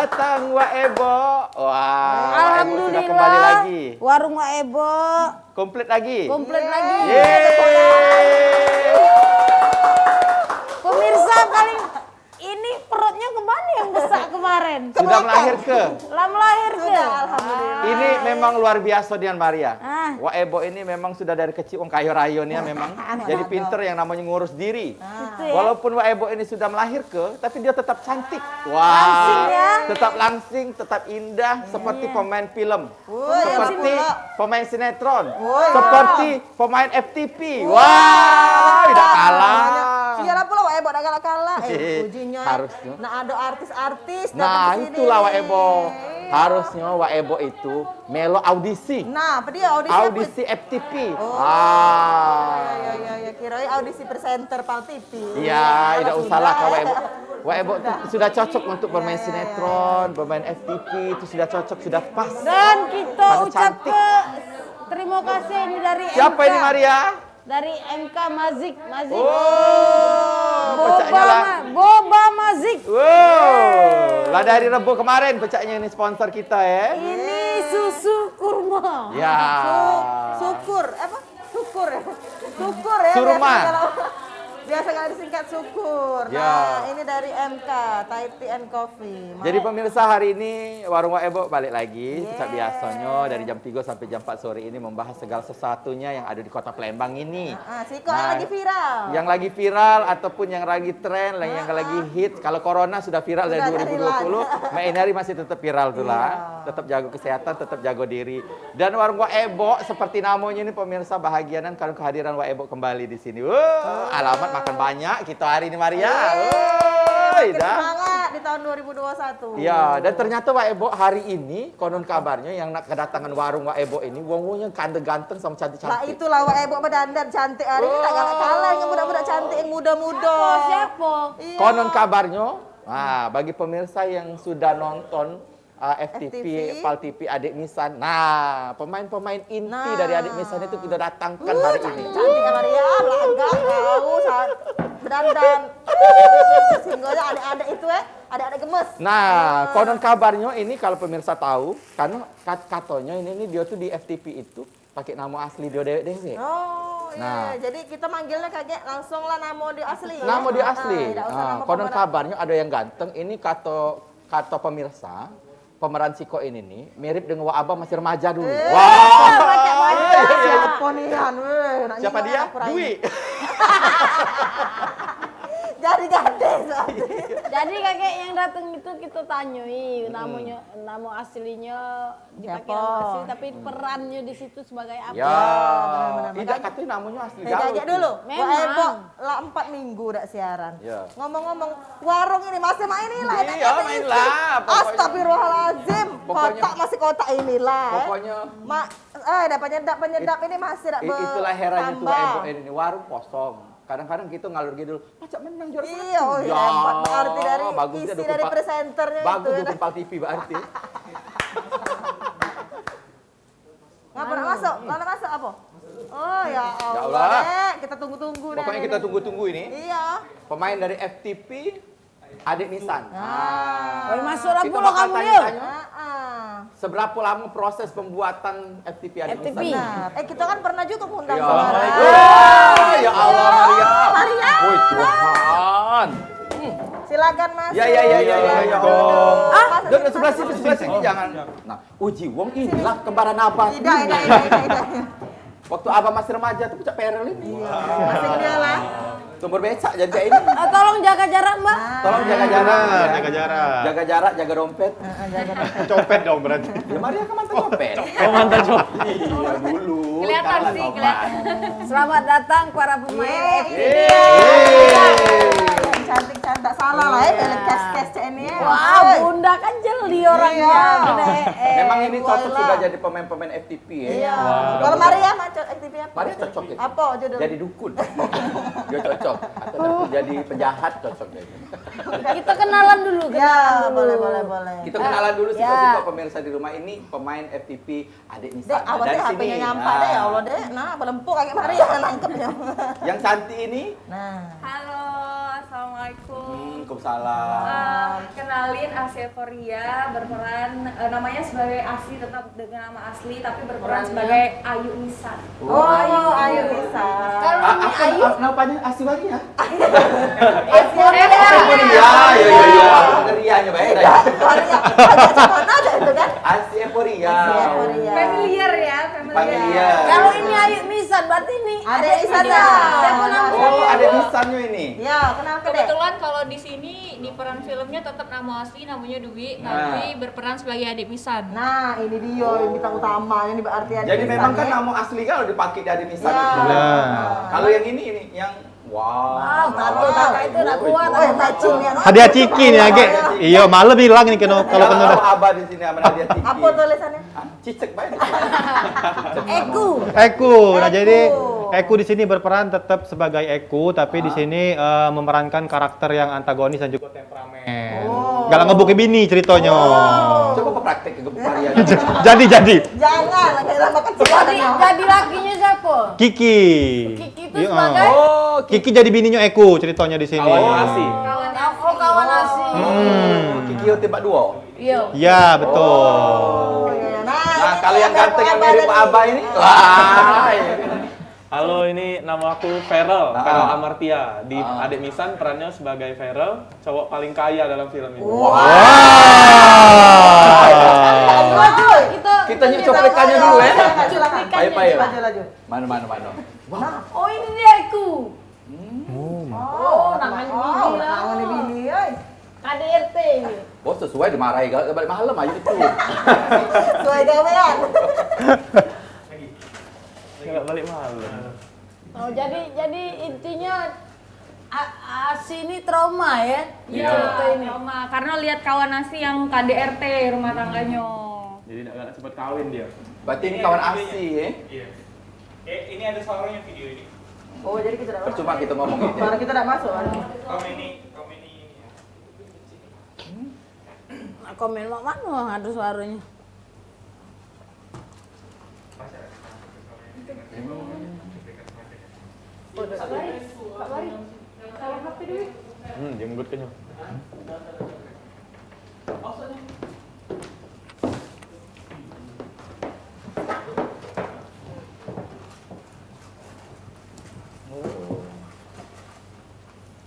datang Wak Ebo. Wah, Alhamdulillah. sudah kembali lagi. Warung Wak Ebo Komplit lagi. komplit lagi. Yeay. Pemirsa kali ini perutnya kembali yang besar kemarin. Sudah melahir ke? Lah melahir ke? Alhamdulillah. Ini memang luar biasa Dian Maria. Ah. Wak Ebo ini memang sudah dari kecil kayo rayonnya memang jadi pinter yang namanya ngurus diri. Gitu ya. Walaupun Wak Ebo ini sudah melahir ke, tapi dia tetap cantik. Langsing ya. Tetap langsing, tetap indah seperti pemain film. Woi, Seperti pula. pemain sinetron. Woi, Seperti pemain FTP. Wah, tidak kalah. Siapa pula Wak Ebo dah kalah-kalah. Pujinya. Harusnya. Nah, ada artis-artis Nah, datang ke sini. itulah Wak Ebo. Harusnya Wak Ebo itu melo audisi. Nah, apa dia audisi apa? Audisi FTP. Ya, kirain audisi presenter Pal TV. Iya, tidak Sudah. usah lah Kak Wak Ebo. Wak Ebo tuh sudah cocok untuk bermain sinetron, bermain FTP, itu sudah cocok, sudah pas. Dan kita Karena ucap cantik. ke terima kasih ini dari Siapa MK. ini Maria? Dari MK Mazik. Oh, pecahnya lah. Boba Mazik. Wow, lah dari Rebo kemarin pecahnya ini sponsor kita ya. Ini susu kurma. Ya. Syukur, apa? Syukur ya. Syukur ya. Surma. Biasa kalau disingkat syukur. Ya. Nah, ini dari MK, Thai Tea and Coffee. Jadi pemirsa hari ini Warung Wak Ebo balik lagi seperti biasanya dari jam 3 sampai jam 4 sore ini membahas segala sesuatunya yang ada di Kota Palembang ini. Siko yang lagi viral. Yang lagi viral ataupun yang lagi tren, yang lagi hit. Kalau corona sudah viral dari Sudah 2020, Mbak Inari masih tetap viral tuh lah. Tetap jaga kesehatan, tetap jaga diri. Dan Warung Wak Ebo seperti namanya ini pemirsa bahagianan kalau kehadiran Wak Ebo kembali di sini. Wow, alamat makan banyak kita hari ini Maria. Makin Dah. semangat di tahun 2021. Ya, dan ternyata Wak Ebo hari ini konon kabarnya yang nak kedatangan warung Wak Ebo ini wong-wongnya ganteng-ganteng sama Lah cantik-cantik. itulah Wak Ebo berdandan cantik hari ini tak galak kalah dengan budak-budak cantik yang muda-muda. Siapa? Iya. Konon kabarnya, bagi pemirsa yang sudah nonton FTP, FTV. Pal TV Adik Misan. Nah, pemain-pemain inti Nah. dari Adik Misan itu kita datangkan hari ini. Cantik ya Maria, belagak kau saat berdandan. Singgolnya adik-adik itu adik-adik gemes. Nah, konon kabarnya ini kalau pemirsa tahu, karena katanya ini dia tuh di FTP itu pakai nama asli dia dewek-dewek. Oh iya, Nah. jadi kita manggilnya kayak langsung lah nama dia asli. ya? Nama dia asli. Tidak usah nama Konon pemeran. kabarnya ada yang ganteng. Ini kata pemirsa, pemeran Siko ini nih mirip dengan Wak Abah masih remaja dulu. Siapa nih Yan? Nak Siapa nyimak dia? aku Rai. Dwi. Jadi gadis. Jadi kakek yang datang itu kita tanyai namanya, nama aslinya dipakai Siapa? nama asli tapi perannya di situ sebagai apa? Ya, benar-benar. tidak katanya namanya asli Jajak Garut. dulu. Memang. Wak Ebo lah 4 minggu dak siaran. Ya. Ngomong-ngomong warung ini masih main ini lah. Iya, main lah, pokoknya. Astagfirullahaladzim. Pokoknya. Kotak masih kotak inilah. Pokoknya Ada penyedap ini masih dak itulah herannya tuh bertambah. Wak Ebo ini nih, warung kosong. Kadang-kadang kita ngalur gitu, macam menang juara satu. Iya, oh iya, hebat. Berarti dari bagusnya isi 24 dari presenternya bagus itu. 24 TV berarti. Ngapa nak masuk? Kalau nak masuk apa? Oh ya Allah. Allah. Dek, kita tunggu-tunggu deh. Pokoknya kita tunggu-tunggu ini. Iya. Pemain dari FTP, Adik Nisan. Woi, masuklah Kita pula bakal kamu ya. tanya-tanya Seberapa seberapa lama proses pembuatan FTP Adik FTP. Nisan. Benar. Kita kan pernah juga ngundang Ya, kemarin. ya Allah Maria. Maria. Woi Tuhan. Silakan Mas. Ya. Mas, Dan sebelah sini jangan. Nah, Uji Wong inilah kembaran Abah. Tidak. Waktu Abah masih remaja tuh pucak perel ini. Masih dia lah. Sumber becak jadi kayak ini. Tolong jaga jarak mbak. Tolong jaga jarak. Jaga jarak. Jaga jarak, jaga dompet. Copet dong berarti. Ya Maria kan mantan dompet. Oh mantan copet. Iya dulu. Kelihatan sekarang sih, tobat. kelihatan. Selamat datang para pemain FTP. Cantik-cantik. Tak salah lah ya. Beli cash ini ya. Wah, bunda kan jeli orangnya. Iya. Bunda, Memang ini cocok Wala. sudah jadi pemain-pemain FTP ya. Iya. Wah. Kalau Maria macet aktif apa? Maria cocok ya. Apa judul? Jadi dukun. Dia cocok. Atau jadi penjahat cocok jadi. Kita kenalan dulu. Ya, kenalan dulu. boleh. Kita kenalan dulu sih Ya. kok pemirsa di rumah ini pemain FTP Adik Nisa. Dek, awas deh HP-nya nyampak deh ya Allah deh. Nah, belempuk kayak Maria nangkepnya. Yang cantik ini Nah. Halo, Assalamualaikum. Waalaikumsalam. Kenalin Asia Korea berperan namanya sebagai Asli, tetap dengan nama asli tapi berperan sebagai Ayu Nisan. Oh, Ayu bisa. Kalau ini Ayu, Namanya Asiwaria. Euforia. Iya. Aku ngerianya baik. Ada mana aja itu kan? Euforia. Euforia. Familiar ya, Familiar. kalau ini Ayu Misan, berarti ini Ada adik Isan dia. ya? Siapa namanya? Oh, ada nisannya ini. Ya, kenal ke dek. Kebetulan kalau di sini di peran filmnya tetap nama asli namanya Dwi, tapi berperan sebagai adik Misan. Nah, ini dia yang bintang utama. Ini berarti ada Jadi memang kan Isan, ya. nama asli kalau dipakai dari nisan Ya. itu. Nah. Kalau yang ini yang wow. Tahu kakak itu udah kuat. Oh, yang matching ya. Hadiah ciki nih, Age. Iya, malah bilang ini kalau Kalau kena. abah di sini sama dia Ciki. Apa tulisannya? Hah? Cicek baik. Eku. Nah Eku. jadi Eku di sini berperan tetap sebagai Eku, tapi di sini memerankan karakter yang antagonis dan juga temperamen. Galang ngebuk bini ceritanya. Coba kau praktek ke gebuk harian. Jadi Jangan, kayak lama kecil. Jadi lakinya siapa? Kiki. Kiki itu Iya. sebagai Oh, Kiki jadi bininya Eku ceritanya di sini. oh kawan asli. Kiki tembak duo. Iya. Ya betul. Oh, iya. Nah, ini kalau yang biar ganteng yang pengabaran mirip nih. abah ini, wah. Halo, ini nama aku Feral, Nah. Feral Amartia. Di Ah. Adik Misan perannya sebagai Feral, cowok paling kaya dalam film ini. Laju. Kita cuplikannya dulu ya. Silakan. Baik. Laju, laju. Mana. Oh ini dia aku. Oh, namanya oh, Bini lah. namanya Bini, oi. Ada RT ini. Bos sesuai dimarahi kalau balik malam aja itu. Sesuai gawean. Nggak balik malam. Oh jadi intinya Asi ini trauma ya? Iya, trauma. Karena lihat kawan Asi yang KDRT rumah tangganya. Jadi nggak sempat kawin dia. Berarti ini kawan asli ya. Iya. Ini ada suaranya video ini. Oh, jadi kita tidak Percuma kita ngomong gitu. Suara kita tidak masuk. Komeni. Komen mak mana ada suaranya? Jenggot kayaknya.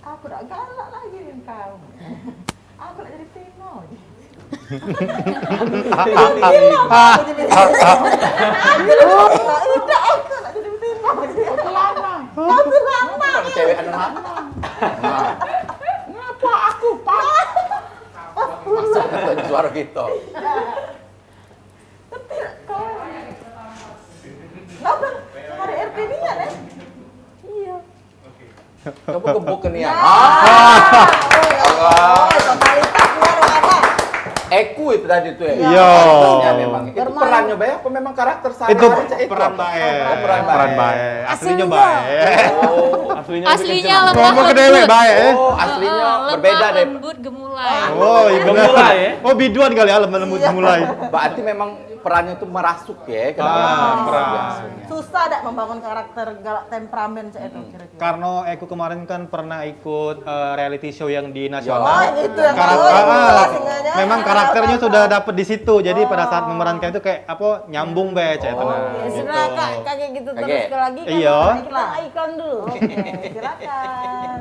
Aku tak galak lagi dengan kau. Aku nak jadi Pino. Aku nak jadi Pino. Aku lama. Kamu cewek anu mana? Ngapa aku, Pak? Masuk ke suara gitu. Kenapa? Ada RT ni kan? Coba gebuk ke nian. Oh, totalitas luar ada. Eku itu tadi tuh ya. Iya. Ya memang. Itu perannya baik apa memang karakter sehari Itu apa? peran baik. Oh, peran baik. Aslinya Aslinya. baik. Oh, Aslinya lemah Ngomong ke dewek lembut. baik. oh aslinya berbeda deh. Lembut gemulai. Oh, iya benar. Gemulai, ya? Oh, biduan kali ya, lembut mulai. Berarti memang perannya itu merasuk ya ke dalam. peran. Biasanya. Susah tak membangun karakter galak temperamen saya itu kira-kira. Karena Eku kemarin kan pernah ikut reality show yang di Oh, nasional. itu yang Karakter, memang karakternya sudah dapet di situ. Jadi pada saat memerankan itu kayak apa nyambung be cek itu. Ya sudah kak kayak gitu terus Kakek. lagi kan. Iya. Kita iklan dulu. Oke, silakan.